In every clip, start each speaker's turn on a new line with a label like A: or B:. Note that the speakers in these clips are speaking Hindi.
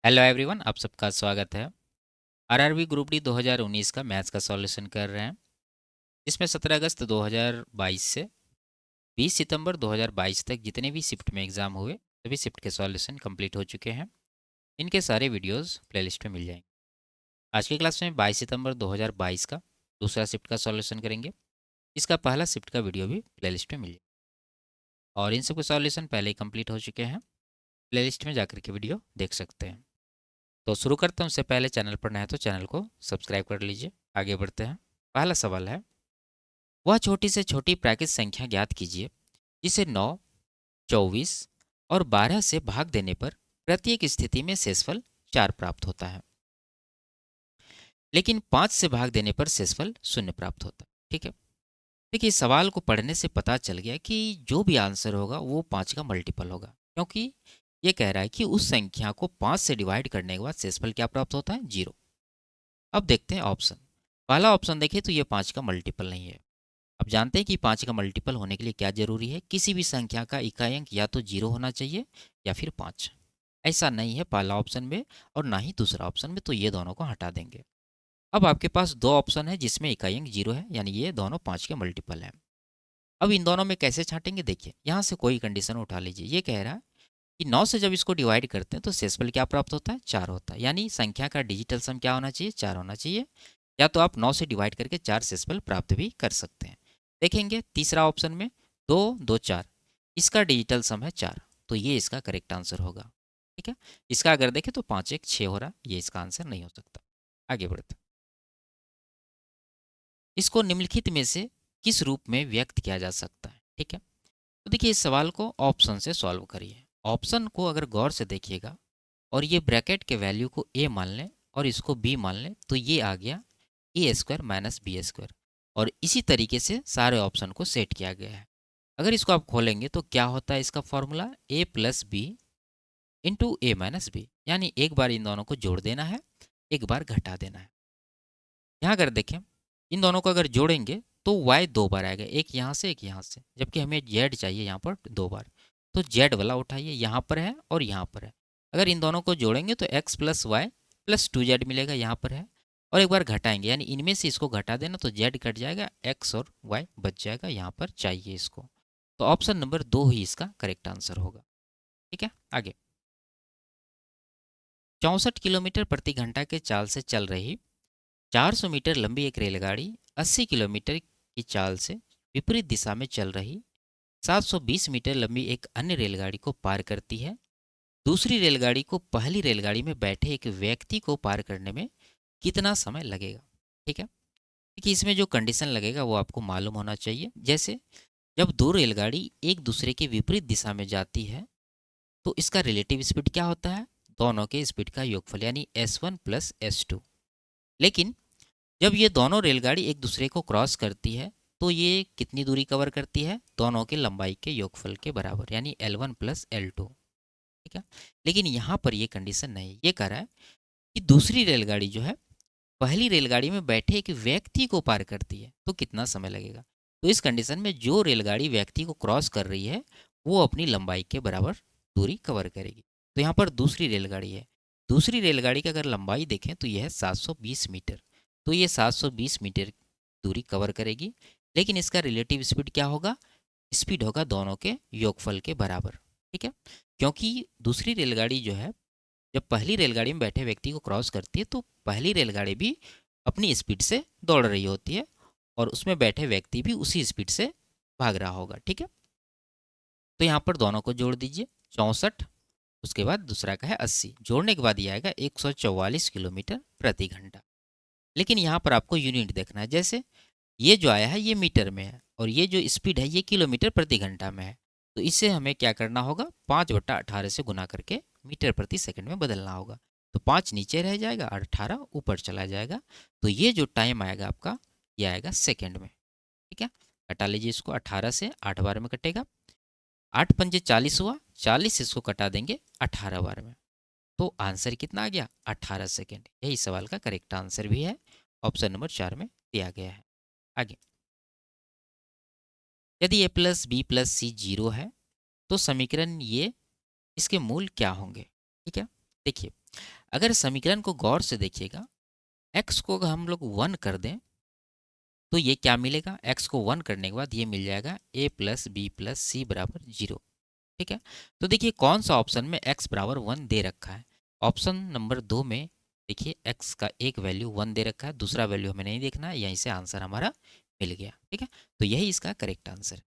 A: हेलो एवरीवन, आप सबका स्वागत है। आरआरबी ग्रुप डी 2019 का मैथ्स का सॉल्यूशन कर रहे हैं। इसमें 17 अगस्त 2022 से 20 सितंबर 2022 तक जितने भी शिफ्ट में एग्ज़ाम हुए सभी शिफ्ट के सॉल्यूशन कंप्लीट हो चुके हैं। इनके सारे वीडियोस प्लेलिस्ट में मिल जाएंगे। आज की क्लास में 22 सितंबर 2022 का दूसरा शिफ्ट का सॉल्यूशन करेंगे। इसका पहला शिफ्ट का वीडियो भी प्लेलिस्ट में मिल जाएगा और इन सबके सॉल्यूशन पहले ही कंप्लीट हो चुके हैं। प्लेलिस्ट में जाकर के वीडियो देख सकते हैं। तो शुरू करते हैं। उससे पहले चैनल पर नया है तो चैनल को सब्सक्राइब कर लीजिए। आगे बढ़ते हैं। पहला सवाल है, वह छोटी से छोटी प्राकृत संख्या ज्ञात कीजिए जिसे 9, 24 और 12 से भाग देने पर प्रत्येक स्थिति में शेषफल 4 प्राप्त होता है, लेकिन 5 से भाग देने पर शेषफल 0 प्राप्त होता है। ठीक है। देखिए, इस सवाल को पढ़ने से पता चल गया कि जो भी आंसर होगा वो 5 का मल्टीपल होगा, क्योंकि ये कह रहा है कि उस संख्या को 5 से डिवाइड करने के बाद शेषफल क्या प्राप्त होता है, 0। अब देखते हैं ऑप्शन। पहला ऑप्शन देखिए तो ये 5 का मल्टीपल नहीं है। अब जानते हैं कि 5 का मल्टीपल होने के लिए क्या जरूरी है, किसी भी संख्या का इकाई अंक या तो 0 होना चाहिए या फिर 5। ऐसा नहीं है पहला ऑप्शन में और ना ही दूसरा ऑप्शन में, तो ये दोनों को हटा देंगे। अब आपके पास दो ऑप्शन है जिसमें इकाई अंक 0 है, यानी ये दोनों 5 के मल्टीपल हैं। अब इन दोनों में कैसे छांटेंगे, देखिए यहाँ से कोई कंडीशन उठा लीजिए। ये कह रहा है कि 9 से जब इसको डिवाइड करते हैं तो शेषफल क्या प्राप्त होता है, 4 होता है, यानी संख्या का डिजिटल सम क्या होना चाहिए, 4 होना चाहिए। या तो आप 9 से डिवाइड करके 4 शेषफल प्राप्त भी कर सकते हैं। देखेंगे तीसरा ऑप्शन में 2, 2, 4, इसका डिजिटल सम है 4, तो ये इसका करेक्ट आंसर होगा। ठीक है। इसका अगर देखें तो 5, 1, 6 हो रहा, ये इसका आंसर नहीं हो सकता। आगे बढ़ते, इसको निम्नलिखित में से किस रूप में व्यक्त किया जा सकता है। ठीक है। तो देखिए, इस सवाल को ऑप्शन से सॉल्व करिए। ऑप्शन को अगर गौर से देखिएगा और ये ब्रैकेट के वैल्यू को ए मान लें और इसको बी मान लें, तो ये आ गया ए स्क्वायर माइनस बी स्क्वायर। और इसी तरीके से सारे ऑप्शन को सेट किया गया है। अगर इसको आप खोलेंगे तो क्या होता है इसका फॉर्मूला, ए प्लस बी इंटू ए माइनस बी, यानी एक बार इन दोनों को जोड़ देना है, एक बार घटा देना है। यहाँ अगर देखें इन दोनों को अगर जोड़ेंगे तो y 2 बार आएगा, एक यहाँ से एक यहाँ से, जबकि हमें z चाहिए यहाँ पर 2 बार। तो z वाला उठाइए, यहाँ पर है और यहाँ पर है। अगर इन दोनों को जोड़ेंगे तो x plus Y plus 2z मिलेगा, यहाँ पर है। और एक बार घटाएंगे यानी इनमें से इसको घटा देना तो z कट जाएगा, x और y बच जाएगा, यहाँ पर चाहिए इसको। तो ऑप्शन नंबर 2 ही इसका करेक्ट आंसर होगा। ठीक है। आगे, 64 किलोमीटर प्रति घंटा के चाल से चल रही 400 मीटर लंबी एक रेलगाड़ी 80 किलोमीटर की चाल से विपरीत दिशा में चल रही 720 मीटर लंबी एक अन्य रेलगाड़ी को पार करती है। दूसरी रेलगाड़ी को पहली रेलगाड़ी में बैठे एक व्यक्ति को पार करने में कितना समय लगेगा। ठीक है। देखिए, इसमें जो कंडीशन लगेगा वो आपको मालूम होना चाहिए। जैसे जब दो रेलगाड़ी एक दूसरे के विपरीत दिशा में जाती है तो इसका रिलेटिव स्पीड क्या होता है, दोनों के स्पीड का योगफल, यानी S1 प्लस S2। लेकिन जब ये दोनों रेलगाड़ी एक दूसरे को क्रॉस करती है तो ये कितनी दूरी कवर करती है, दोनों के लंबाई के योगफल के बराबर, यानी L1 प्लस L2। ठीक है। लेकिन यहाँ पर ये कंडीशन नहीं, ये कह रहा है कि दूसरी रेलगाड़ी जो है पहली रेलगाड़ी में बैठे एक व्यक्ति को पार करती है तो कितना समय लगेगा। तो इस कंडीशन में जो रेलगाड़ी व्यक्ति को क्रॉस कर रही है वो अपनी लंबाई के बराबर दूरी कवर करेगी। तो यहाँ पर दूसरी रेलगाड़ी है, दूसरी रेलगाड़ी की अगर लंबाई देखें तो यह है 720 मीटर, तो ये 720 मीटर दूरी कवर करेगी। लेकिन इसका रिलेटिव स्पीड क्या होगा, स्पीड होगा दोनों के योगफल के बराबर। ठीक है। क्योंकि दूसरी रेलगाड़ी जो है जब पहली रेलगाड़ी में बैठे व्यक्ति को क्रॉस करती है तो पहली रेलगाड़ी भी अपनी स्पीड से दौड़ रही होती है और उसमें बैठे व्यक्ति भी उसी स्पीड से भाग रहा होगा। ठीक है। तो यहाँ पर दोनों को जोड़ दीजिए, 64, उसके बाद दूसरा का है 80, जोड़ने के बाद ये आएगा 144 किलोमीटर प्रति घंटा। लेकिन यहाँ पर आपको यूनिट देखना है। जैसे ये जो आया है ये मीटर में है और ये जो स्पीड है ये किलोमीटर प्रति घंटा में है, तो इसे हमें क्या करना होगा, 5/18 से गुना करके मीटर प्रति सेकंड में बदलना होगा। तो 5 नीचे रह जाएगा और 18 ऊपर चला जाएगा। तो ये जो टाइम आएगा आपका ये आएगा सेकंड में। ठीक है। कटा लीजिए इसको, 18 से 8 बार में कटेगा, 8 पंजे 40 हुआ, 40 इसको कटा देंगे 18 बार में, तो आंसर कितना आ गया, 18 सेकेंड। यही सवाल का करेक्ट आंसर भी है, ऑप्शन नंबर 4 में दिया गया है। आगे, यदि ए प्लस बी प्लस सी 0 है तो समीकरण ये इसके मूल क्या होंगे। ठीक है। देखिए, अगर समीकरण को गौर से देखिएगा, x को अगर हम लोग 1 कर दें तो ये क्या मिलेगा, x को 1 करने के बाद ये मिल जाएगा a प्लस बी प्लस सी बराबर 0। ठीक है, तो देखिए कौन सा ऑप्शन में x बराबर 1 दे रखा है। ऑप्शन नंबर 2 में देखिए x का एक वैल्यू 1 दे रखा है, दूसरा वैल्यू हमें नहीं देखना है, यहीं से आंसर हमारा मिल गया। ठीक है, तो यही इसका करेक्ट आंसर है।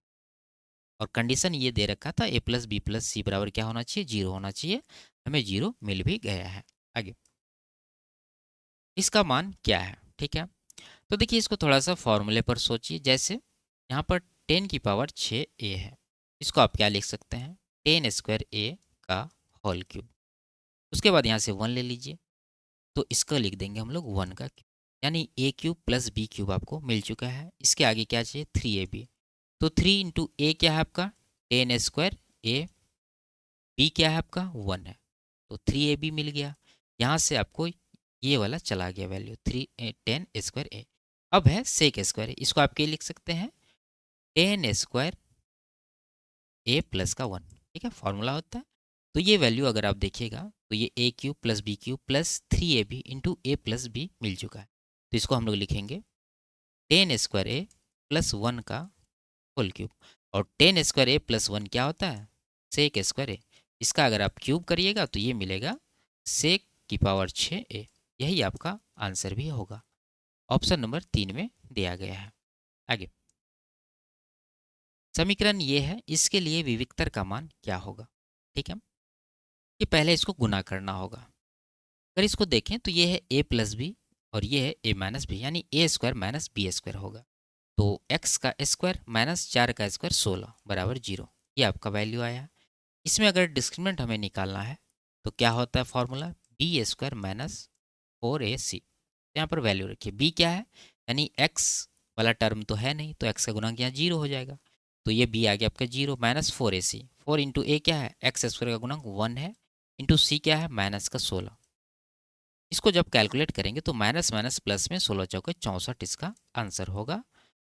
A: और कंडीशन ये दे रखा था a प्लस बी प्लस सी बराबर क्या होना चाहिए, 0 होना चाहिए, हमें 0 मिल भी गया है। आगे इसका मान क्या है। ठीक है, तो देखिए इसको थोड़ा सा फॉर्मूले पर सोचिए। जैसे यहाँ पर 10 की पावर 6a है, इसको आप क्या लिख सकते हैं, 10 स्क्वायर a का होल क्यूब। उसके बाद यहाँ से 1 ले लीजिए, तो इसका लिख देंगे हम लोग 1 का क्यूब, यानी a cube plus b cube आपको मिल चुका है। इसके आगे क्या चाहिए, 3ab। तो 3 इंटू ए क्या है आपका 10 स्क्वायर a, b क्या है आपका 1 है, तो 3ab मिल गया। यहाँ से आपको ये वाला चला गया वैल्यू 10 स्क्वायर a। अब है सेक स्क्वायर, इसको आप क्या लिख सकते हैं, 10 स्क्वायर a प्लस का 1। ठीक है, फॉर्मूला होता है। तो ये वैल्यू अगर आप देखिएगा तो ये a cube plus b cube plus 3ab into a plus b मिल चुका है। तो इसको हम लोग लिखेंगे 10 स्क्वायर a प्लस 1 का होल क्यूब। और 10 स्क्वायर a प्लस 1 क्या होता है, सेक स्क्वायर a। इसका अगर आप क्यूब करिएगा तो ये मिलेगा सेक की पावर 6a। यही आपका आंसर भी होगा, ऑप्शन नंबर 3 में दिया गया है। आगे समीकरण ये है, इसके लिए विविक्तर का मान क्या होगा। ठीक है, कि पहले इसको गुना करना होगा। अगर इसको देखें तो ये है a प्लस बी और ये है a माइनस बी, यानी ए स्क्वायर माइनस बी स्क्वायर होगा। तो x का स्क्वायर माइनस 4 का स्क्वायर 16 बराबर 0, ये आपका वैल्यू आया। इसमें अगर डिस्क्रिमिनेंट हमें निकालना है तो क्या होता है formula, B square minus 4ac। यहाँ पर वैल्यू रखिए, b क्या है, यानी x वाला टर्म तो है नहीं, तो x का गुणांक यहाँ 0 हो जाएगा। तो ये b आ गया आपका 0 माइनस 4ac। 4 इंटू ए क्या है, एक्स स्क्वायर का गुणांक 1 है, इंटू सी क्या है माइनस का 16। इसको जब कैलकुलेट करेंगे तो माइनस माइनस प्लस में 16 चौके 64 इसका आंसर होगा,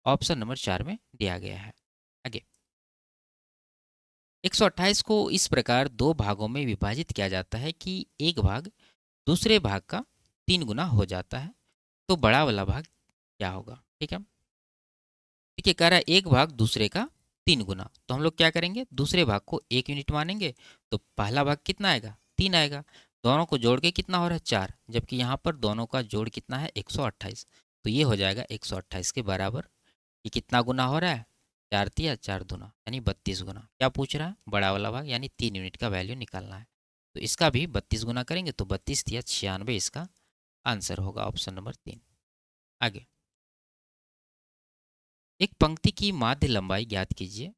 A: ऑप्शन नंबर 4 में दिया गया है। आगे 128 को इस प्रकार दो भागों में विभाजित किया जाता है कि एक भाग दूसरे भाग का 3 गुना हो जाता है। तो बड़ा वाला भाग क्या होगा। ठीक है, देखिए कह रहा है एक भाग दूसरे का 3 गुना, तो हम लोग क्या करेंगे, दूसरे भाग को 1 यूनिट मानेंगे, तो पहला भाग कितना आएगा 3 आएगा। दोनों को जोड़ के कितना हो रहा है 4, जबकि यहाँ पर दोनों का जोड़ कितना है 128। तो ये हो जाएगा 128 के बराबर। ये कितना गुना हो रहा है, 4 तिया 4 दूना, यानी 32 गुना। क्या पूछ रहा है, बड़ा वाला भाग यानी 3 यूनिट का वैल्यू निकालना है। तो इसका भी 32 गुना करेंगे तो 32 तिया 96 इसका आंसर होगा, ऑप्शन नंबर 3। आगे एक पंक्ति की माध्य लंबाई ज्ञात कीजिए,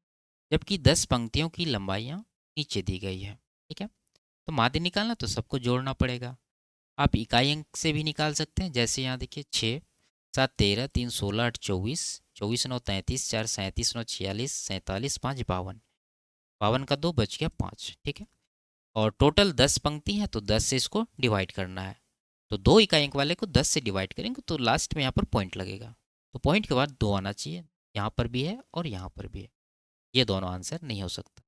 A: जबकि 10 पंक्तियों की लंबाइयाँ नीचे दी गई है। ठीक है, तो माध्य निकालना तो सबको जोड़ना पड़ेगा। आप इकाई अंक से भी निकाल सकते हैं, जैसे यहाँ देखिए 6 7 13 3 16 8 24 24 9 33 4 37 9 46 47 5 52, 52 का 2 बच गया 5। ठीक है, और टोटल 10 पंक्ति है तो 10 से इसको डिवाइड करना है। तो दो इकाई अंक वाले को 10 से डिवाइड करेंगे तो लास्ट में यहाँ पर पॉइंट लगेगा, तो पॉइंट के बाद 2 आना चाहिए, यहाँ पर भी है और यहाँ पर भी है। ये दोनों आंसर नहीं हो सकता।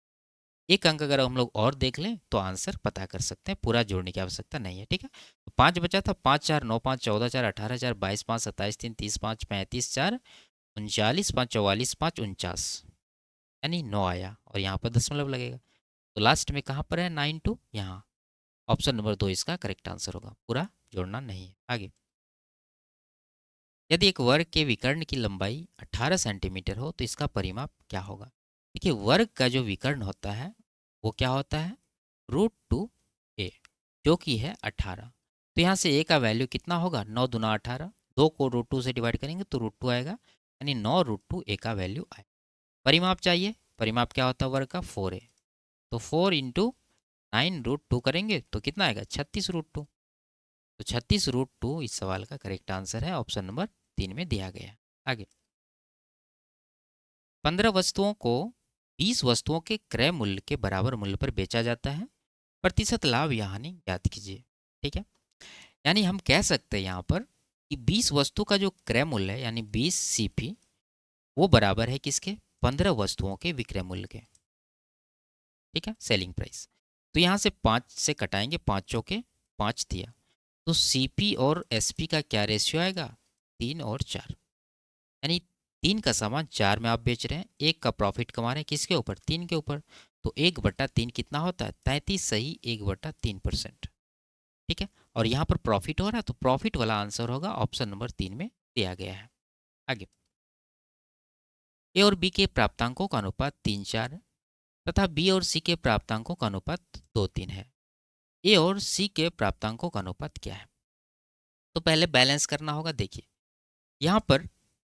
A: एक अंक अगर हम लोग और देख लें तो आंसर पता कर सकते हैं, पूरा जोड़ने की आवश्यकता नहीं है। ठीक है, तो 5 बचा था, 5 4 9 5 14 4 18 4 22 5 27 3 30 5 35 4 39 5 44 5 49, यानी 9 आया और यहाँ पर दशमलव लगेगा। तो लास्ट में कहाँ पर है 9 2, यहाँ। ऑप्शन नंबर 2 इसका करेक्ट आंसर होगा, पूरा जोड़ना नहीं है। आगे यदि एक वर्ग के विकर्ण की लंबाई 18 सेंटीमीटर हो तो इसका परिमाप क्या होगा। देखिए वर्ग का जो विकर्ण होता है वो क्या होता है, √2a, जो कि है 18। तो यहाँ से a का वैल्यू कितना होगा, 9 दूना 18, 2 को √2 से डिवाइड करेंगे तो √2 आएगा, यानी 9 √2a का वैल्यू आए। परिमाप चाहिए, परिमाप क्या होता है वर्ग का, 4a। तो 4 इंटू 9 √2 करेंगे तो कितना आएगा 36 √2। तो 36 √2 इस सवाल का करेक्ट आंसर है, ऑप्शन नंबर 3 में दिया गया। आगे 15 वस्तुओं को 20 वस्तुओं के क्रय मूल्य के बराबर मूल्य पर बेचा जाता है, प्रतिशत लाभ या हानि ज्ञात कीजिए। ठीक है, यानी हम कह सकते हैं यहाँ पर कि 20 वस्तु का जो क्रय मूल्य है यानी 20 सीपी, वो बराबर है किसके, 15 वस्तुओं के विक्रय मूल्य के। ठीक है, सेलिंग प्राइस। तो यहाँ से 5 से कटाएंगे, 5 चौके 5 दिया। तो CP और SP का क्या रेशियो आएगा? 3 और 4, यानी 3 का सामान 4 में आप बेच रहे हैं, 1 का प्रॉफिट कमा रहे हैं किसके ऊपर? 3 के ऊपर। तो 1/3 कितना होता है? 33 सही 1/3%। ठीक है, और यहाँ पर प्रॉफिट हो रहा है तो प्रॉफिट वाला आंसर होगा ऑप्शन नंबर 3 में दिया गया है। आगे, ए और बी के प्राप्तांकों का अनुपात 3:4 है तथा बी और सी के प्राप्तांकों का अनुपात 2:3 है। ए और सी के प्राप्तांकों का अनुपात क्या है? तो पहले बैलेंस करना होगा। देखिए, यहाँ पर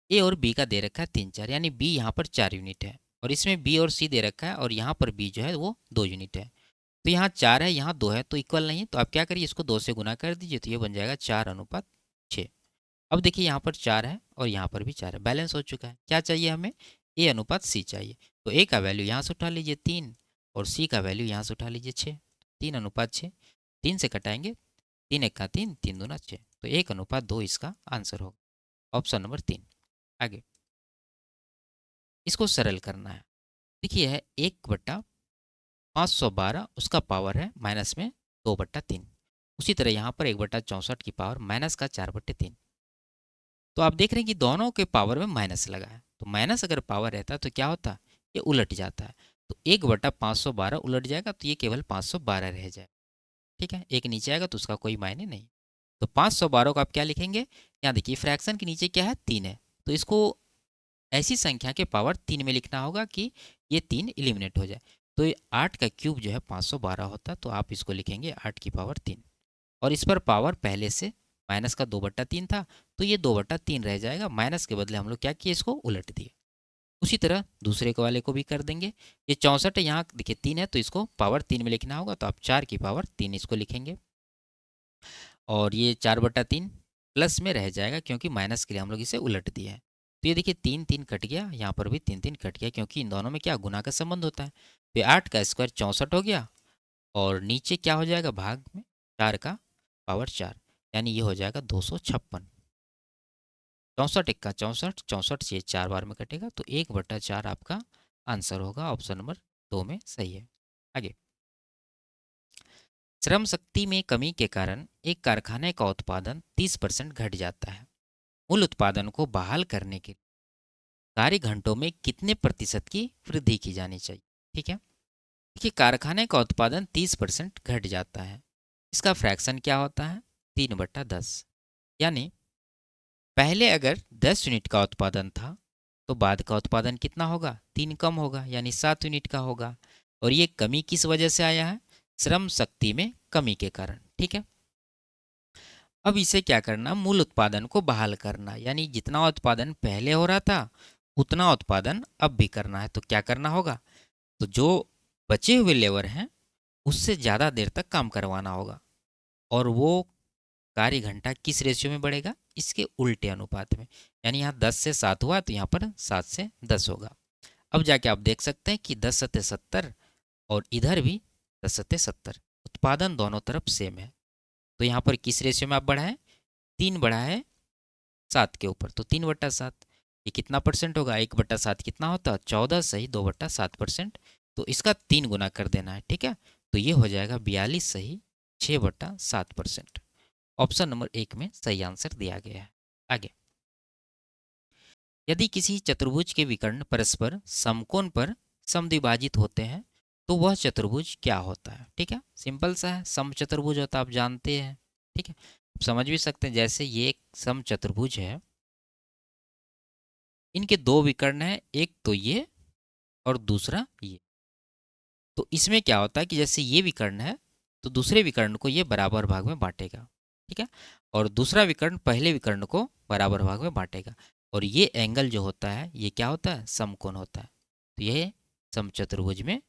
A: ए और बी का दे रखा है 3:4, यानी बी यहाँ पर 4 यूनिट है, और इसमें बी और सी दे रखा है और यहाँ पर बी जो है वो 2 यूनिट है। तो यहाँ 4 है, यहाँ 2 है, तो इक्वल नहीं है। तो आप क्या करिए, इसको 2 से गुना कर दीजिए, तो ये बन जाएगा 4:6। अब देखिए, यहाँ पर 4 है और यहाँ पर भी 4 है, बैलेंस हो चुका है। क्या चाहिए हमें? A/C चाहिए। तो ए का वैल्यू यहाँ से उठा लीजिए 3, और सी का वैल्यू यहाँ से उठा लीजिए 6। 3:6, 3 से कटाएंगे, 3 1 3, 3 दूना 6, तो 1:2 इसका आंसर होगा, ऑप्शन नंबर 3। आगे, इसको सरल करना है। देखिए, है 1/512, उसका पावर है माइनस में 2/3। उसी तरह यहाँ पर 1/64 की पावर माइनस का 4/3। तो आप देख रहे हैं कि दोनों के पावर में माइनस लगा है। तो माइनस अगर पावर रहता है तो क्या होता है? ये उलट जाता है। तो 1/512 उलट जाएगा, तो ये केवल 512 रह जाएगा। ठीक है, एक नीचे आएगा तो उसका कोई मायने नहीं। तो 512 को आप क्या लिखेंगे? यहाँ देखिए, फ्रैक्शन के नीचे क्या है? 3 है, तो इसको ऐसी संख्या के पावर 3 में लिखना होगा कि ये 3 एलिमिनेट हो जाए। तो ये 8 का क्यूब जो है 512 होता है, तो आप इसको लिखेंगे 8 की पावर 3, और इस पर पावर पहले से माइनस का 2/3 था, तो ये 2/3 रह जाएगा। माइनस के बदले हम लोग क्या किए? इसको उलट दिए। उसी तरह दूसरे को वाले को भी कर देंगे। ये 64 है, यहाँ देखिए 3 है, तो इसको पावर 3 में लिखना होगा, तो आप 4 की पावर 3 इसको लिखेंगे, और ये 4/3 प्लस में रह जाएगा क्योंकि माइनस के लिए हम लोग इसे उलट दिए हैं। तो ये देखिए 3 3 कट गया, यहाँ पर भी 3 3 कट गया, क्योंकि इन दोनों में क्या गुना का संबंध होता है। तो 8 का स्क्वायर 64 हो गया, और नीचे क्या हो जाएगा? भाग में 4 का पावर 4, यानी ये हो जाएगा 256। 64 1 का 64, 64 से 4 बार में कटेगा, तो 1/4 आपका आंसर होगा, ऑप्शन नंबर 2 में सही है। आगे, श्रम शक्ति में कमी के कारण एक कारखाने का उत्पादन 30% घट जाता है। मूल उत्पादन को बहाल करने के लिए कार्य घंटों में कितने प्रतिशत की वृद्धि की जानी चाहिए? ठीक है, देखिए, कारखाने का उत्पादन 30% घट जाता है, इसका फ्रैक्शन क्या होता है? 3/10, यानी पहले अगर 10 यूनिट का उत्पादन था तो बाद का उत्पादन कितना होगा? 3 कम होगा, यानी 7 यूनिट का होगा। और ये कमी किस वजह से आया है? श्रम शक्ति में कमी के कारण। ठीक है, अब इसे क्या करना? मूल उत्पादन को बहाल करना, यानी जितना उत्पादन पहले हो रहा था उतना उत्पादन अब भी करना है। तो क्या करना होगा? तो जो बचे हुए लेबर हैं उससे ज़्यादा देर तक काम करवाना होगा, और वो कार्य घंटा किस रेशियो में बढ़ेगा? इसके उल्टे अनुपात में, यानी यहाँ 10 से 7 हुआ तो यहाँ पर 7 से 10 होगा। अब जाके आप देख सकते हैं कि 10 सत्ते 70, और इधर भी 10 सत्ते 70, उत्पादन दोनों तरफ सेम है। तो यहाँ पर किस रेशियो में आप बढ़ाएं? 3 बढ़ा है 7 के ऊपर, तो 3/7, ये कितना परसेंट होगा? 1/7 कितना होता है? 14 सही 2/7%। तो इसका 3 गुना कर देना है। ठीक है, तो ये हो जाएगा 42 सही 6/7%। ऑप्शन नंबर 1 में सही आंसर दिया गया है। आगे, यदि किसी चतुर्भुज के विकर्ण परस्पर समकोण पर समद्विभाजित होते हैं तो वह चतुर्भुज क्या होता है? ठीक है, सिंपल सा है, समचतुर्भुज होता है, आप जानते हैं। ठीक है, आप समझ भी सकते हैं, जैसे ये एक समचतुर्भुज है, इनके दो विकर्ण हैं, एक तो ये और दूसरा ये। तो इसमें क्या होता है कि जैसे ये विकर्ण है तो दूसरे विकर्ण को ये बराबर भाग में बांटेगा। ठीक है, और दूसरा विकर्ण पहले विकर्ण को बराबर भाग में बांटेगा, और ये एंगल जो होता है ये क्या होता है? समकोण होता है। तो ये समचतुर्भुज में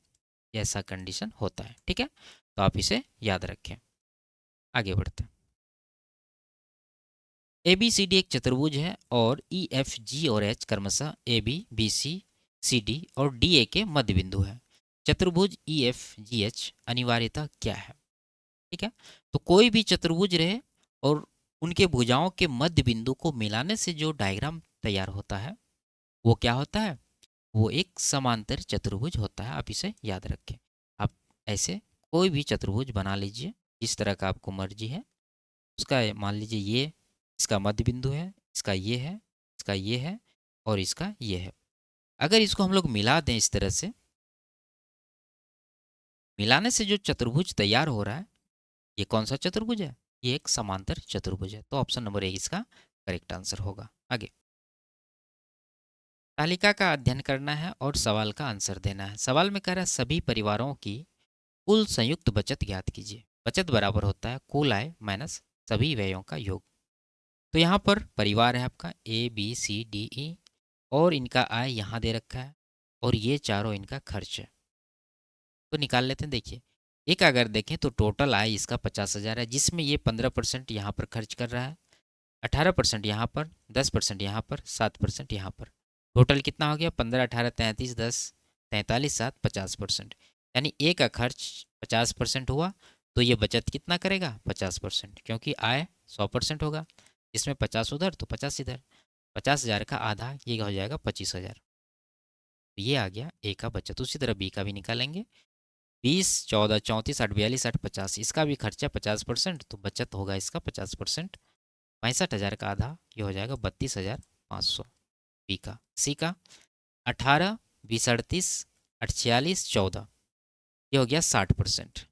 A: ऐसा कंडीशन होता है। ठीक है, तो आप इसे याद रखें। आगे बढ़ते हैं। ए बी सी डी एक चतुर्भुज है और ई एफ जी और एच क्रमशः A B B C C D और डी ए के मध्य बिंदु है। चतुर्भुज ई एफ जी एच अनिवार्यता क्या है? ठीक है, तो कोई भी चतुर्भुज रहे और उनके भुजाओं के मध्य बिंदु को मिलाने से जो डायग्राम तैयार होता है वो क्या होता है? वो एक समांतर चतुर्भुज होता है। आप इसे याद रखें। आप ऐसे कोई भी चतुर्भुज बना लीजिए, जिस तरह का आपको मर्जी है उसका मान लीजिए ये इसका मध्य बिंदु है, इसका ये है, इसका ये है और इसका ये है। अगर इसको हम लोग मिला दें इस तरह से, मिलाने से जो चतुर्भुज तैयार हो रहा है ये कौन सा चतुर्भुज है? ये एक समांतर चतुर्भुज है। तो ऑप्शन नंबर ए इसका करेक्ट आंसर होगा। आगे, तालिका का अध्ययन करना है और सवाल का आंसर देना है। सवाल में कह रहा है सभी परिवारों की कुल संयुक्त बचत ज्ञात कीजिए। बचत बराबर होता है कुल आय माइनस सभी व्ययों का योग। तो यहाँ पर परिवार है आपका ABCDE और इनका आय यहाँ दे रखा है और ये चारों इनका खर्च है। तो निकाल लेते हैं। देखिए, एक अगर देखें तो टोटल आय इसका 50,000 है, जिसमें ये 15% यहाँ पर खर्च कर रहा है, 18% यहाँ पर, 10% यहाँ पर, 7% यहाँ पर। टोटल कितना हो गया? 15, 18, 33, 10, 43, 7, 50%। यानी ए का खर्च 50% हुआ तो ये बचत कितना करेगा? 50%, क्योंकि आय 100% होगा, इसमें 50 उधर तो 50 इधर। 50,000 का आधा ये हो जाएगा 25,000। तो ये आ गया ए का बचत। उसी तरह बी का भी निकालेंगे। 20, 14, 34, 8, 42, 8, 50, इसका भी खर्चा 50%, तो बचत होगा इसका 50%। 65,000 का आधा ये हो जाएगा 32,500 बी का। सी का 18, 20, 38, 46, 14 ये हो गया 60%,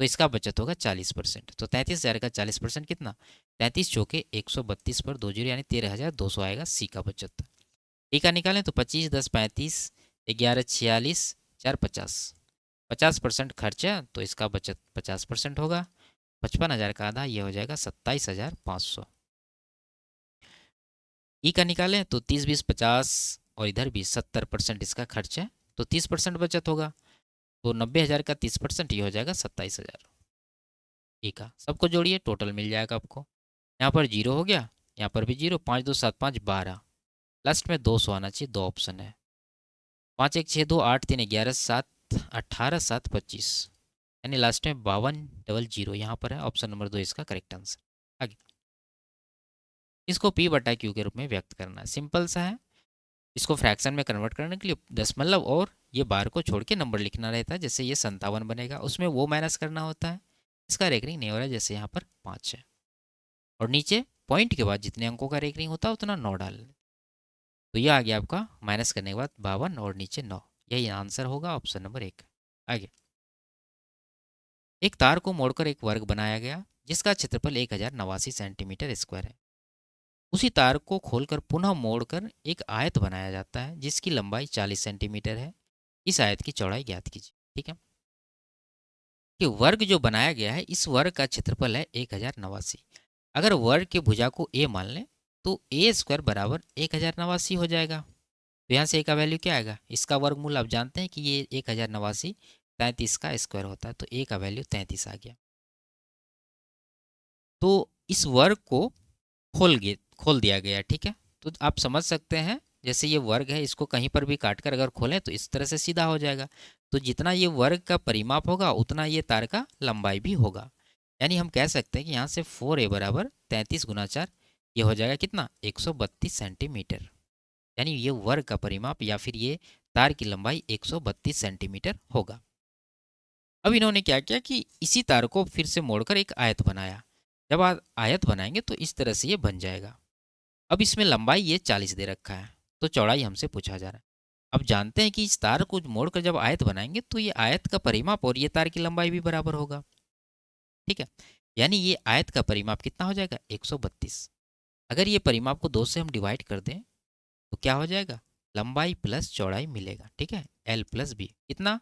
A: तो इसका बचत होगा 40%। तो 33,000 का 40% कितना? 33 चौके 132 पर 2 जीरो यानी 13,200 आएगा सी का बचत। डी का निकालें तो 25, 10, 35, 11, 46, 4, 50, 50% खर्चा तो इसका बचत 50% होगा। 55,000 का आधा ये हो जाएगा 27,500। ई का निकालें तो 30, 20, 50 और इधर भी 70% इसका खर्च है, तो 30% बचत होगा। तो 90,000 का 30% ये हो जाएगा 27,000। ई का सबको जोड़िए, टोटल मिल जाएगा आपको। यहाँ पर जीरो हो गया, यहाँ पर भी जीरो। 5, 2, 7, 5, 12, लास्ट में 200 आना चाहिए, 2 ऑप्शन है। 5, 1, 6, 2, 8, 3, 11, 7, 18, 7, 25 यानी लास्ट में 5200 यहाँ पर है। ऑप्शन नंबर 2 इसका करेक्ट आंसर। आगे, इसको P/Q के रूप में व्यक्त करना है। सिंपल सा है। इसको फ्रैक्शन में कन्वर्ट करने के लिए दशमलव और ये बार को छोड़ के नंबर लिखना रहता है। जैसे ये 57 बनेगा, उसमें वो माइनस करना होता है। इसका रेकरिंग नहीं हो रहा है, जैसे यहाँ पर 5 है और नीचे पॉइंट के बाद जितने अंकों का रेकरिंग होता है उतना 9 डाल। तो ये आ गया आपका माइनस करने के बाद 52 और नीचे 9। यही आंसर होगा ऑप्शन नंबर 1। आगे, एक तार को मोड़कर एक वर्ग बनाया गया जिसका क्षेत्रफल 1089 सेंटीमीटर स्क्वायर है। उसी तार को खोलकर पुनः मोड़कर एक आयत बनाया जाता है जिसकी लंबाई 40 सेंटीमीटर है। इस आयत की चौड़ाई ज्ञात कीजिए। ठीक है, कि वर्ग जो बनाया गया है इस वर्ग का क्षेत्रफल है 1089। अगर वर्ग के भुजा को ए मान लें तो ए स्क्वायर बराबर 1089 हो जाएगा। तो यहाँ से ए का वैल्यू क्या आएगा? इसका वर्गमूल आप जानते हैं कि ये 1089 33 का स्क्वायर होता है, तो ए का वैल्यू 33 आ गया। तो इस वर्ग को खोल दिया गया। ठीक है, तो आप समझ सकते हैं जैसे ये वर्ग है, इसको कहीं पर भी काट कर अगर खोलें तो इस तरह से सीधा हो जाएगा। तो जितना ये वर्ग का परिमाप होगा उतना ये तार का लंबाई भी होगा। यानी हम कह सकते हैं कि यहाँ से 4a बराबर 33 गुना 4 ये हो जाएगा कितना? 132 सेंटीमीटर। यानी ये वर्ग का परिमाप या फिर ये तार की लंबाई 132 सेंटीमीटर होगा। अब इन्होंने क्या किया कि इसी तार को फिर से मोड़कर एक आयत बनाया। जब आप आयत बनाएंगे तो इस तरह से ये बन जाएगा। अब इसमें लंबाई ये 40 दे रखा है, तो चौड़ाई हमसे पूछा जा रहा है। अब जानते हैं कि इस तार को मोड़कर जब आयत बनाएंगे तो ये आयत का परिमाप और ये तार की लंबाई भी बराबर होगा। ठीक है, यानी ये आयत का परिमाप कितना हो जाएगा? 132। अगर ये परिमाप को 2 से हम डिवाइड कर दें तो क्या हो जाएगा? लंबाई प्लस चौड़ाई मिलेगा। ठीक है, L प्लस बी कितना?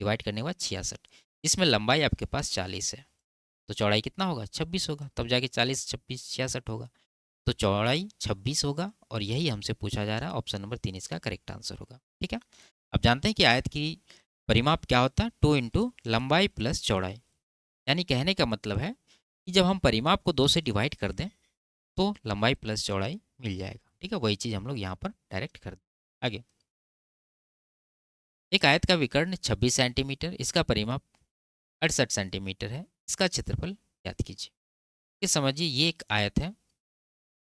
A: डिवाइड करने के बाद 66। इसमें लंबाई आपके पास 40 है तो चौड़ाई कितना होगा? 26 होगा, तब जाके 40, 26, 66 होगा। तो चौड़ाई 26 होगा और यही हमसे पूछा जा रहा है। ऑप्शन नंबर 3 इसका करेक्ट आंसर होगा। ठीक है, अब जानते हैं कि आयत की परिमाप क्या होता है? 2 इंटू लंबाई प्लस चौड़ाई। यानी कहने का मतलब है कि जब हम परिमाप को 2 से डिवाइड कर दें तो लंबाई प्लस चौड़ाई मिल जाएगा। ठीक है, वही चीज़ हम लोग यहाँ पर डायरेक्ट कर दें। आगे, एक आयत का विकर्ण 26 सेंटीमीटर, इसका परिमाप 68 सेंटीमीटर है, इसका क्षेत्रफल ज्ञात कीजिए। ये समझिए ये एक आयत है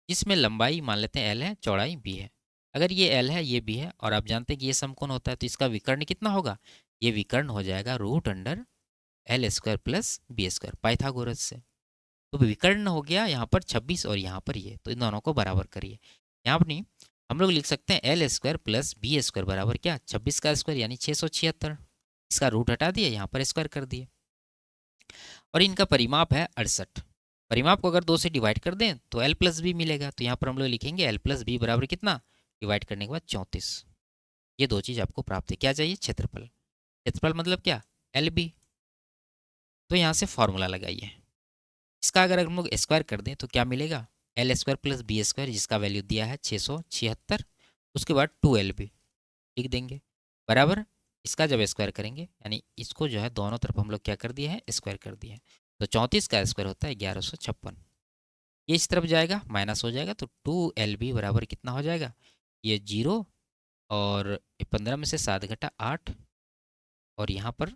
A: जिसमें लंबाई मान लेते हैं L है, चौड़ाई B है। अगर ये L है, ये B है और आप जानते हैं कि ये समकोण होता है तो इसका विकर्ण कितना होगा? ये विकर्ण हो जाएगा √√2 L square plus B square Pythagoras से। तो विकर्ण हो गया यहाँ पर 26 और यहाँ पर ये, तो इन दोनों को बराबर करिए। यहाँ पर नहीं, हम लोग लिख सकते हैं L square plus B square बराबर क्या, 26 का स्क्वायर यानी 676। इसका रूट हटा दिए, यहाँ पर स्क्वायर कर दिए। और इनका परिमाप है 68। परिमाप को अगर 2 से डिवाइड कर दें तो एल प्लस बी मिलेगा, तो यहाँ पर हम लोग लिखेंगे एल प्लस बी बराबर कितना, डिवाइड करने के बाद 34। ये दो चीज़ आपको प्राप्त है। क्या चाहिए, क्षेत्रफल। क्षेत्रफल मतलब क्या, एल बी। तो यहाँ से फॉर्मूला लगाइए। इसका अगर हम लोग स्क्वायर कर दें तो क्या मिलेगा, L square plus B square, जिसका वैल्यू दिया है 676। उसके बाद 2LB लिख देंगे बराबर। इसका जब स्क्वायर करेंगे यानी इसको जो है दोनों तरफ हम लोग क्या कर दिए हैं, स्क्वायर कर दिए हैं। तो 34 का स्क्वायर होता है 1156। ये इस तरफ जाएगा माइनस हो जाएगा, तो 2LB बराबर कितना हो जाएगा, ये 0 और 15 में से 7 घटा 8 और यहाँ पर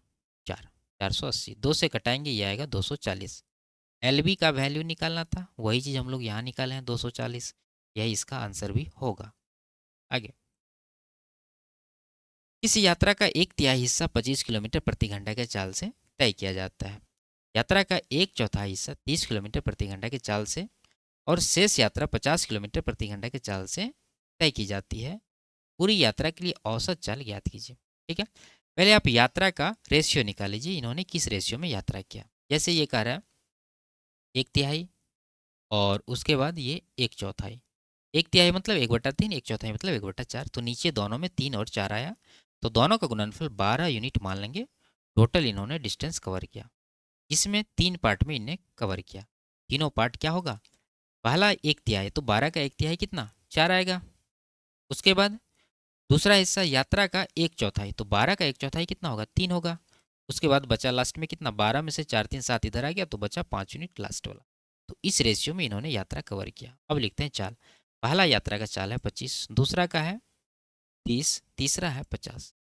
A: 4, 480। 2 से कटाएंगे ये आएगा 240। LB का वैल्यू निकालना था, वही चीज़ हम लोग यहाँ निकाले हैं 240। यही इसका आंसर भी होगा। आगे, इस यात्रा का एक तिहाई हिस्सा 25 किलोमीटर प्रति घंटा के चाल से तय किया जाता है। यात्रा का एक चौथाई हिस्सा 30 किलोमीटर प्रति घंटा के चाल से और शेष यात्रा 50 किलोमीटर प्रति घंटा के चाल से तय की जाती है। पूरी यात्रा के लिए औसत चाल ज्ञात कीजिए। ठीक है, पहले आप यात्रा का रेशियो निकाल लीजिए, इन्होंने किस रेशियो में यात्रा किया। जैसे ये कह रहा है एक तिहाई और उसके बाद ये एक चौथाई। एक तिहाई मतलब 1/3, एक चौथाई मतलब 1/4। तो नीचे दोनों में 3 और 4 आया, तो दोनों का गुणनफल 12 यूनिट मान लेंगे। टोटल इन्होंने डिस्टेंस कवर किया, जिसमें 3 पार्ट में इन्हें कवर किया। तीनों पार्ट क्या होगा, पहला एक तिहाई, तो 12 का एक तिहाई कितना, 4 आएगा। उसके बाद दूसरा हिस्सा यात्रा का एक चौथाई, तो 12 का एक चौथाई कितना होगा, 3 होगा। उसके बाद बचा लास्ट में कितना, 12 में से 4 3 7 इधर आ गया, तो बचा 5 यूनिट लास्ट वाला। तो इस रेशियो में इन्होंने यात्रा कवर किया। अब लिखते हैं चाल। पहला यात्रा का चाल है 25, दूसरा का है 30, तीसरा है 50।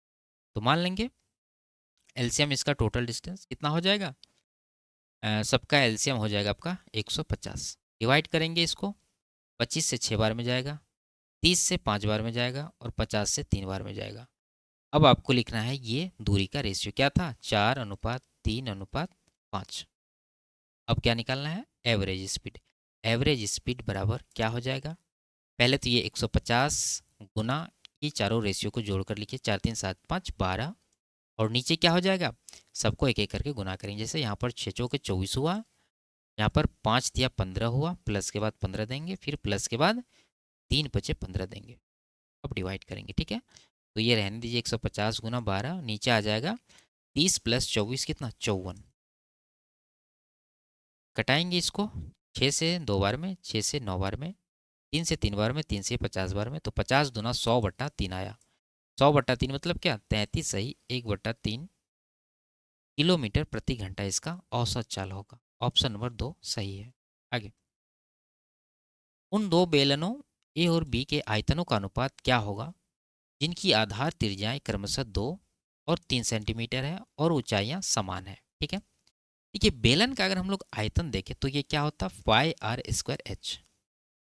A: तो मान लेंगे एलसीएम इसका टोटल डिस्टेंस कितना हो जाएगा, सबका एलसीएम हो जाएगा आपका 150। डिवाइड करेंगे इसको, 25 से 6 बार में जाएगा, 30 से 5 बार में जाएगा और 50 से 3 बार में जाएगा। अब आपको लिखना है ये दूरी का रेशियो क्या था, 4:3:5। अब क्या निकालना है, एवरेज स्पीड। एवरेज स्पीड बराबर क्या हो जाएगा, पहले तो ये 150 गुना ये चारों रेशियो को जोड़कर लिखिए, 4 3 7 5 12। और नीचे क्या हो जाएगा, सबको एक एक करके गुना करेंगे। जैसे यहाँ पर 6 चौके 24 हुआ, यहाँ पर 5 दिया 15 हुआ, प्लस के बाद 15 देंगे, फिर प्लस के बाद 3 बचे 15 देंगे। अब डिवाइड करेंगे। ठीक है, तो ये रहने दीजिए 150 गुना 12, नीचे आ जाएगा 30 + 24 कितना, 54। कटाएंगे इसको, 6 से 2 बार में, 6 से 9 बार में, 3 से 3 बार में, 3 से 50 बार में। तो 50 दूना 100/3 आया। 100/3 मतलब क्या, 33 सही 1/3 किलोमीटर प्रति घंटा इसका औसत चाल होगा। ऑप्शन नंबर 2 सही है। आगे, उन दो बेलनों ए और बी के आयतनों का अनुपात क्या होगा जिनकी आधार त्रिज्याएं क्रमशः 2 और 3 सेंटीमीटर है और ऊंचाइयां समान है। ठीक है, देखिए बेलन का अगर हम लोग आयतन देखें तो ये क्या होता है, πr²h।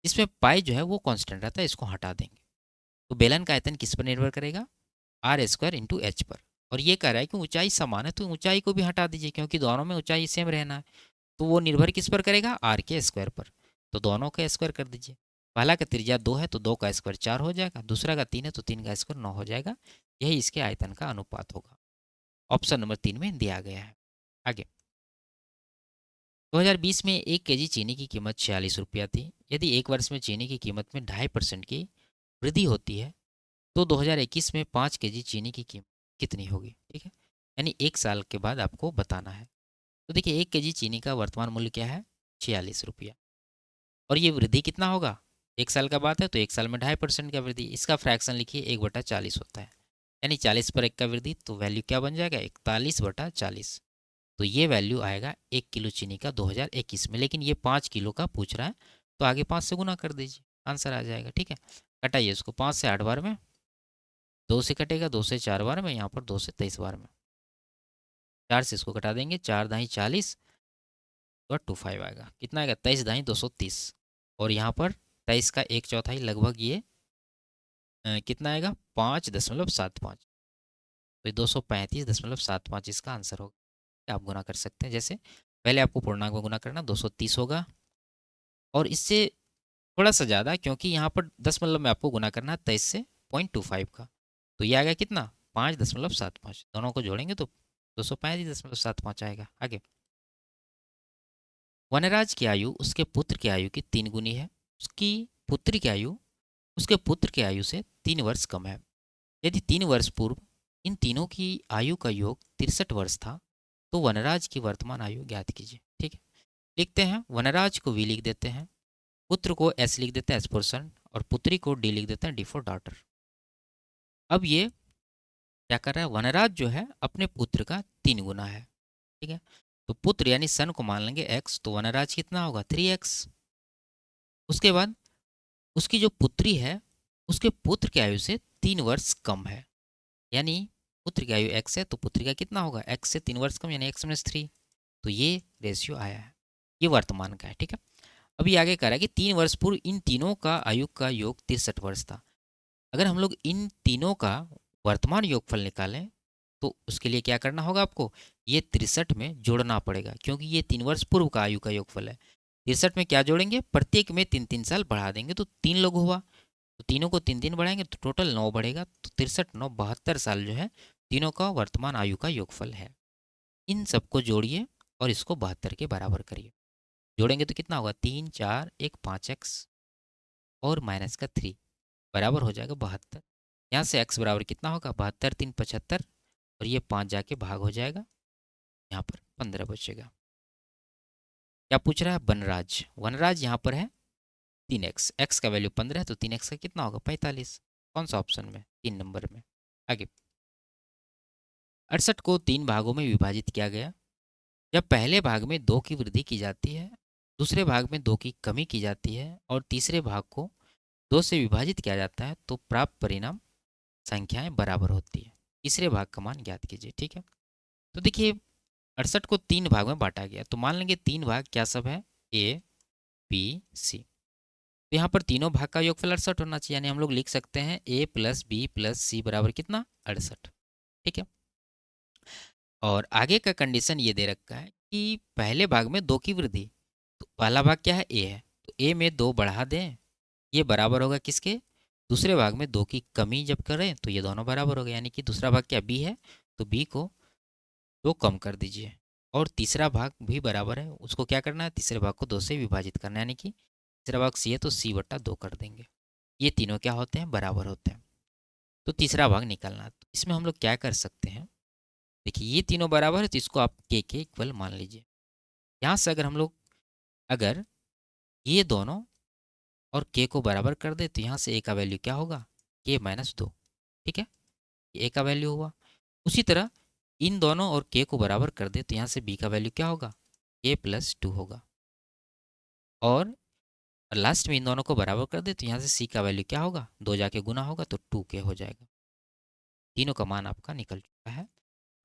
A: इसमें पाई जो है वो कांस्टेंट रहता है, इसको हटा देंगे। तो बेलन का आयतन किस पर निर्भर करेगा, r² × h पर। और ये कह रहा है कि ऊंचाई समान है, तो ऊंचाई को भी हटा दीजिए क्योंकि दोनों में ऊंचाई सेम रहना है। तो वो निर्भर किस पर करेगा, आर के स्क्वायर पर। तो दोनों का स्क्वायर कर दीजिए। पहला का त्रिज्या 2 है तो 2 का स्क्वायर 4 हो जाएगा, दूसरा का 3 है तो 3 का स्क्वायर 9 हो जाएगा। यही इसके आयतन का अनुपात होगा। ऑप्शन नंबर 3 में दिया गया है। आगे, 2020 में 1 kg चीनी की कीमत 46 रुपया थी। यदि एक वर्ष में चीनी की कीमत में 2.5% की वृद्धि होती है तो 2021 में 5 kg चीनी की कीमत कितनी होगी। ठीक है, यानी 1 साल के बाद आपको बताना है। तो देखिए 1 kg चीनी का वर्तमान मूल्य क्या है, 46 रुपया। और ये वृद्धि कितना होगा, 1 साल का बात है तो 1 साल में 2.5% का वृद्धि। इसका फ्रैक्शन लिखिए 1/40 होता है, यानी 40 पर 1 का वृद्धि, तो वैल्यू क्या बन जाएगा, 41/40। तो ये वैल्यू आएगा 1 किलो चीनी का 2021 में। लेकिन ये 5 किलो का पूछ रहा है, तो आगे 5 से गुना कर दीजिए, आंसर आ जाएगा। ठीक है, कटाइए इसको, 5 से 8 बार में, 2 से कटेगा, 2 से 4 बार में, यहाँ पर 2 से 23 बार में, 4 से इसको कटा देंगे, 4 दाई 40 और 25 आएगा। कितना आएगा, 23 दाई 230। और यहाँ पर 23 का एक चौथाई लगभग ये कितना आएगा, 5.75। तो ये 235.75 इसका आंसर होगा। आप गुना कर सकते हैं। जैसे पहले आपको पूर्णांक में गुना करना, 230 होगा, और इससे थोड़ा सा ज़्यादा, क्योंकि यहाँ पर दशमलव में आपको गुना करना है 23 से 0.25 का, तो ये आ गया कितना, 5.75। दोनों को जोड़ेंगे तो 235.75 आएगा। आगे, वनराज की आयु उसके पुत्र की आयु की 3 गुनी है। उसकी पुत्री की आयु उसके पुत्र की आयु से 3 वर्ष कम है। यदि 3 वर्ष पूर्व इन तीनों की आयु का योग 63 वर्ष था, तो वनराज की वर्तमान आयु ज्ञात कीजिए। ठीक है, लिखते हैं, वनराज को वी लिख देते हैं, पुत्र को एस लिख देते हैं, एस फॉर सन, और पुत्री को डी लिख देते हैं, डी फॉर डॉटर। अब ये क्या कर रहा है, वनराज जो है अपने पुत्र का 3 गुना है। ठीक है, तो पुत्र यानी सन को मान लेंगे x, तो वनराज कितना होगा, 3x। उसके बाद उसकी जो पुत्री है उसके पुत्र की आयु से 3 वर्ष कम है, यानी पुत्र की आयु x है तो पुत्री का कितना होगा, x से 3 वर्ष कम, यानी x-3। तो ये रेशियो आया है, ये वर्तमान का है। ठीक है, अभी आगे कह रहा है कि 3 वर्ष पूर्व इन तीनों का आयु का योग 63 वर्ष था। अगर हम लोग इन तीनों का वर्तमान योगफल निकालें तो उसके लिए क्या करना होगा, आपको ये 63 में जोड़ना पड़ेगा, क्योंकि ये 3 वर्ष पूर्व का आयु का योगफल है। 63 में क्या जोड़ेंगे, प्रत्येक में 3-3 साल बढ़ा देंगे तो 3 लोग हुआ, तो तीनों को 3-3 बढ़ाएंगे तो टोटल 9 बढ़ेगा, तो 63, 9, 72 साल जो है तीनों का वर्तमान आयु का योगफल है। इन सबको जोड़िए और इसको 72 के बराबर करिए। जोड़ेंगे तो कितना होगा, 3, 4, 1, 5x और माइनस का 3 बराबर हो जाएगा 72। यहाँ से x बराबर कितना होगा, 72, 3, 75, और ये 5 जाके भाग हो जाएगा, यहाँ पर 15 बचेगा। क्या पूछ रहा है, वनराज, वनराज यहाँ पर है 3x, x का वैल्यू 15 है तो 3x का कितना होगा, 45। कौन सा ऑप्शन में, 3 नंबर में। आगे, 68 को 3 भागों में विभाजित किया गया। जब पहले भाग में 2 की वृद्धि की जाती है, दूसरे भाग में 2 की कमी की जाती है और तीसरे भाग को 2 से विभाजित किया जाता है, तो प्राप्त परिणाम संख्याएं बराबर होती है। तीसरे भाग का मान ज्ञात कीजिए। ठीक है, तो देखिए 68 को 3 भाग में बांटा गया, तो मान लेंगे 3 भाग क्या सब है, ए, बी, सी। तो यहाँ पर तीनों भाग का योगफल 68 होना चाहिए, यानी हम लोग लिख सकते हैं a प्लस बी प्लस सी बराबर कितना, 68। ठीक है, और आगे का कंडीशन ये दे रखा है कि पहले भाग में 2 की वृद्धि, तो पहला भाग क्या है, ए है, तो ए में 2 बढ़ा दें, ये बराबर होगा किसके, दूसरे भाग में 2 की कमी जब करें तो ये दोनों बराबर हो गए, यानी कि दूसरा भाग क्या, बी है, तो बी को 2 कम कर दीजिए, और तीसरा भाग भी बराबर है, उसको क्या करना है, तीसरे भाग को 2 से विभाजित करना है, यानी कि तीसरा भाग सी है तो c/2 कर देंगे। ये तीनों क्या होते हैं, बराबर होते हैं, तो तीसरा भाग निकालना है। तो इसमें हम लोग क्या कर सकते हैं, देखिए ये तीनों बराबर है तो इसको आप के इक्वल मान लीजिए। यहाँ से अगर हम लोग अगर ये दोनों और के को बराबर कर दे तो यहाँ से ए का वैल्यू क्या होगा, k-2। ठीक है, ये ए का वैल्यू हुआ। उसी तरह इन दोनों और के को बराबर कर दे तो यहाँ से बी का वैल्यू क्या होगा, k+2 होगा। और लास्ट में इन दोनों को बराबर कर दे तो यहाँ से सी का वैल्यू क्या होगा, 2 जाके गुना होगा तो 2k हो जाएगा। तीनों का मान आपका निकल चुका है।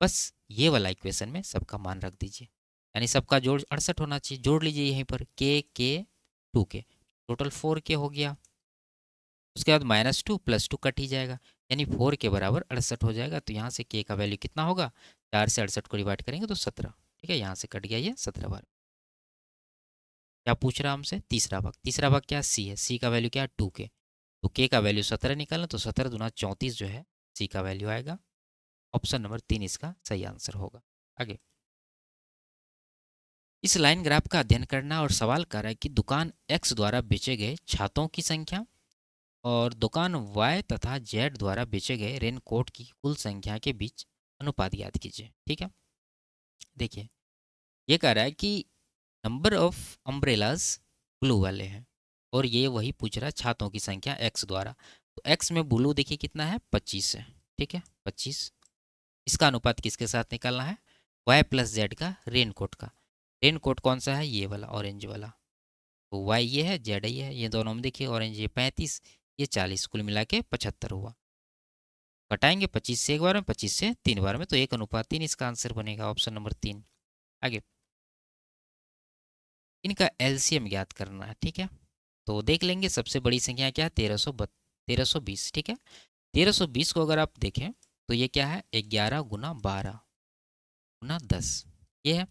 A: बस ये वाला इक्वेशन में सबका मान रख दीजिए, यानी सबका जोड़ 68 होना चाहिए, जोड़ लीजिए यहीं पर के 2k, टोटल 4k हो गया। उसके बाद -2 + 2 कट ही जाएगा, यानी 4 के बराबर 68 हो जाएगा। तो यहाँ से के का वैल्यू कितना होगा, 4 से 68 को डिवाइड करेंगे तो 17। ठीक है, यहाँ से कट गया ये 17 बार। क्या पूछ रहा है हमसे, तीसरा भाग, तीसरा भाग क्या, सी है, सी का वैल्यू क्या है, 2k, तो के का वैल्यू 17 निकालना, तो 17 दूना 34 जो है सी का वैल्यू आएगा। ऑप्शन नंबर 3 इसका सही आंसर होगा। आगे, इस लाइन ग्राफ का अध्ययन करना और सवाल कर रहा है कि दुकान एक्स द्वारा बेचे गए छातों की संख्या और दुकान वाई तथा जेड द्वारा बेचे गए रेनकोट की कुल संख्या के बीच अनुपात ज्ञात कीजिए। ठीक है, देखिए ये कह रहा है कि नंबर ऑफ अम्ब्रेलाज ब्लू वाले हैं और ये वही पूछ रहा है छातों की संख्या एक्स द्वारा। तो एक्स में ब्लू देखिए कितना है, 25 है। ठीक है, 25, इसका अनुपात किसके साथ निकालना है, वाई प्लस जेड का रेनकोट का। रेनकोट कौन सा है, ये वाला ऑरेंज वाला, तो वाई ये है, जेड ये है, ये दोनों में देखिए ऑरेंज ये 35, ये 40, कुल मिला के 75 हुआ। घटाएंगे 25 से एक बार में, 25 से 3 बार में, तो 1:3 इसका आंसर बनेगा, ऑप्शन नंबर 3। आगे, इनका एलसीएम ज्ञात करना है। ठीक है, तो देख लेंगे सबसे बड़ी संख्या क्या है, 1320। ठीक है, 1320 को अगर आप देखें तो ये क्या है, 11 × 12 × 10। ये है,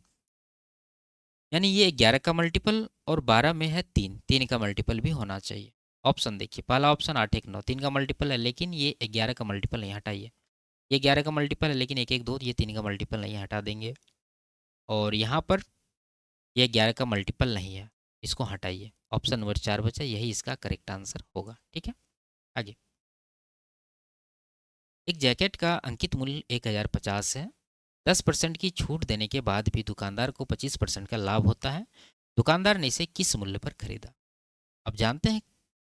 A: यानी ये 11 का मल्टीपल और 12 में है 3, 3 का मल्टीपल भी होना चाहिए। ऑप्शन देखिए, पहला ऑप्शन 8 1 9 3 का मल्टीपल है, लेकिन ये 11 का मल्टीपल नहीं, हटाइए। ये 11 का मल्टीपल है लेकिन 1 1 2, ये 3 का मल्टीपल नहीं, हटा देंगे। और यहाँ पर ये 11 का मल्टीपल नहीं है, इसको हटाइए। ऑप्शन नंबर 4 बचा, यही इसका करेक्ट आंसर होगा। ठीक है, आगे। एक जैकेट का अंकित मूल्य 1050 है। 10% की छूट देने के बाद भी दुकानदार को 25% का लाभ होता है। दुकानदार ने इसे किस मूल्य पर खरीदा? अब जानते हैं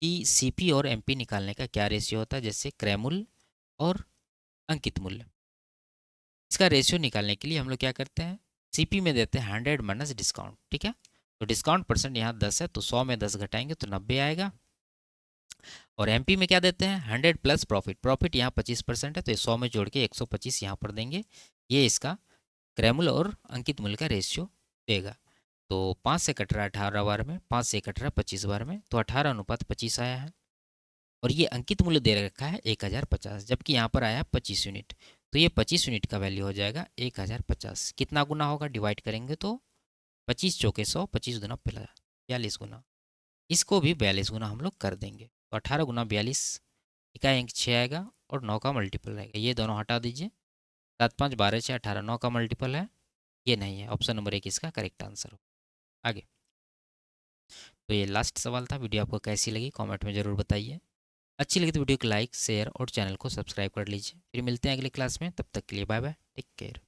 A: कि सीपी और एमपी निकालने का क्या रेशियो होता है, जैसे क्रय मूल्य और अंकित मूल्य। इसका रेशियो निकालने के लिए हम लोग क्या करते हैं, सीपी में देते हैं 100 माइनस डिस्काउंट। ठीक है, तो डिस्काउंट परसेंट यहाँ 10 है, तो 100 में 10 घटाएंगे तो 90 आएगा। और एमपी में क्या देते हैं, 100 प्लस प्रॉफिट। प्रॉफिट यहाँ 25% है, तो 100 में जोड़ के 125 यहाँ पर देंगे। ये इसका क्रय मूल्य और अंकित मूल्य का रेशियो देगा। तो 5 से कट रहा है 18 बार में, 5 से कट रहा है 25 बार में, तो 18:25 आया है। और ये अंकित मूल्य दे रखा है 1050, जबकि यहाँ पर आया 25 यूनिट, तो ये 25 यूनिट का वैल्यू हो जाएगा 1050। कितना गुना होगा, डिवाइड करेंगे तो 25 चौके 100, 25 गुना 42 गुना, इसको भी 42 गुना हम लोग कर देंगे। तो 18 गुना 42, इकाई अंक 6 आएगा और 9 का मल्टीपल आएगा। ये दोनों हटा दीजिए, 7 5 12 6 18, 9 का मल्टीपल है, ये नहीं है। ऑप्शन नंबर 1 इसका करेक्ट आंसर हो। आगे। तो ये लास्ट सवाल था। वीडियो आपको कैसी लगी कमेंट में ज़रूर बताइए। अच्छी लगी तो वीडियो को लाइक शेयर और चैनल को सब्सक्राइब कर लीजिए। फिर मिलते हैं अगली क्लास में, तब तक के लिए बाय बाय, टेक केयर।